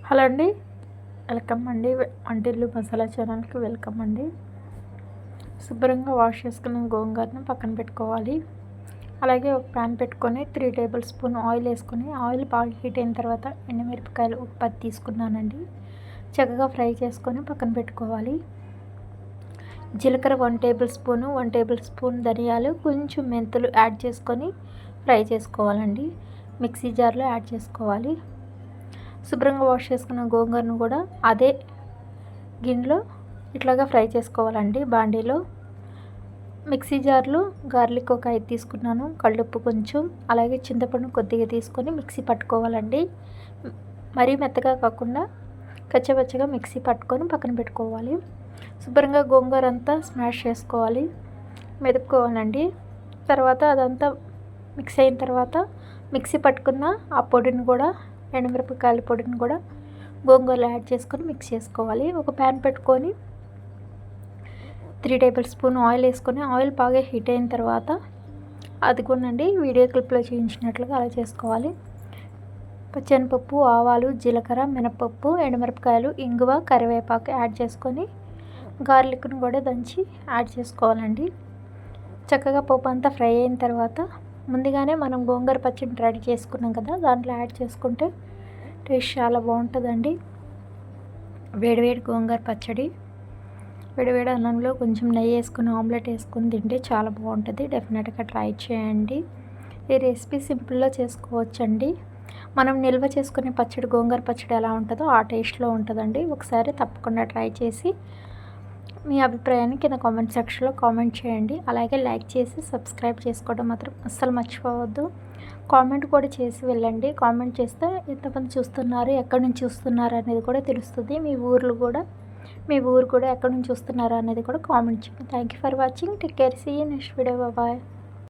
Hello అండి, welcome అండి. వంటిల్లు మసాలా ఛానల్కి వెల్కమ్ అండి. శుభ్రంగా వాష్ చేసుకున్న గోంగూరను పక్కన పెట్టుకోవాలి. అలాగే ఒక ప్యాన్ పెట్టుకొని 3 టేబుల్ స్పూన్ ఆయిల్ వేసుకొని, ఆయిల్ బాగా హీట్ అయిన తర్వాత ఎండుమిరపకాయలు ఒక 10 తీసుకున్నానండి. చక్కగా ఫ్రై చేసుకొని పక్కన పెట్టుకోవాలి. జీలకర్ర 1 టేబుల్ స్పూను, 1 టేబుల్ స్పూన్ ధనియాలు, కొంచెం మెంతులు యాడ్ చేసుకొని ఫ్రై చేసుకోవాలండి. మిక్సీ జార్లో యాడ్ చేసుకోవాలి. శుభ్రంగా వాష్ చేసుకున్న గోంగూరను కూడా అదే గిన్నెలో ఇట్లాగా ఫ్రై చేసుకోవాలండి. బాండీలో మిక్సీ జార్లో గార్లిక్ ఒక 5 తీసుకున్నాను, కళ్ళుప్పు కొంచెం, అలాగే చింతపండు కొద్దిగా తీసుకొని మిక్సీ పట్టుకోవాలండి. మరీ మెత్తగా కాకుండా కచ్చపచ్చగా మిక్సీ పట్టుకొని పక్కన పెట్టుకోవాలి. శుభ్రంగా గోంగూర అంతా స్మాష్ చేసుకోవాలి, మెదుపుకోవాలండి. తర్వాత అదంతా మిక్స్ అయిన తర్వాత మిక్సీ పట్టుకున్న ఆ పొడిని కూడా, ఎండుమిరపకాయల పొడిని కూడా గోంగూరలో యాడ్ చేసుకొని మిక్స్ చేసుకోవాలి. ఒక ప్యాన్ పెట్టుకొని 3 టేబుల్ స్పూన్ ఆయిల్ వేసుకొని, ఆయిల్ బాగా హీట్ అయిన తర్వాత అదిగోనండి వీడియో క్లిప్లో చూపించినట్లుగా అలా చేసుకోవాలి. పచ్చెనపప్పు, ఆవాలు, జీలకర్ర, మినపప్పు, ఎండుమిరపకాయలు, ఇంగువ, కరివేపాకు యాడ్ చేసుకొని గార్లిక్ను కూడా దంచి యాడ్ చేసుకోవాలండి. చక్కగా పప్పు అంతా ఫ్రై అయిన తర్వాత ముందుగానే మనం గోంగూర పచ్చడిని రెడీ చేసుకున్నాం కదా, దాంట్లో యాడ్ చేసుకుంటే టేస్ట్ చాలా బాగుంటుందండి. వేడివేడి గోంగూర పచ్చడి వేడివేడి అన్నంలో కొంచెం నెయ్యి వేసుకుని ఆమ్లెట్ వేసుకుని తింటే చాలా బాగుంటుంది. డెఫినెట్గా ట్రై చేయండి. ఈ రెసిపీ సింపుల్లో చేసుకోవచ్చండి. మనం నిల్వ చేసుకునే పచ్చడి, గోంగూర పచ్చడి ఎలా ఉంటుందో ఆ టేస్ట్లో ఉంటుందండి. ఒకసారి తప్పకుండా ట్రై చేసి మీ అభిప్రాయాన్ని కింద కామెంట్ సెక్షన్లో కామెంట్ చేయండి. అలాగే లైక్ చేసి సబ్స్క్రైబ్ చేసుకోవడం మాత్రం అస్సలు మర్చిపోవద్దు. కామెంట్ కూడా చేసి వెళ్ళండి. కామెంట్ చేస్తే ఎంతమంది చూస్తున్నారు, ఎక్కడి నుంచి చూస్తున్నారు అనేది కూడా తెలుస్తుంది. మీ ఊరు కూడా ఎక్కడి నుంచి చూస్తున్నారు అనేది కూడా కామెంట్ చేయండి. Thank you for watching. Take care. See you next video. Bye.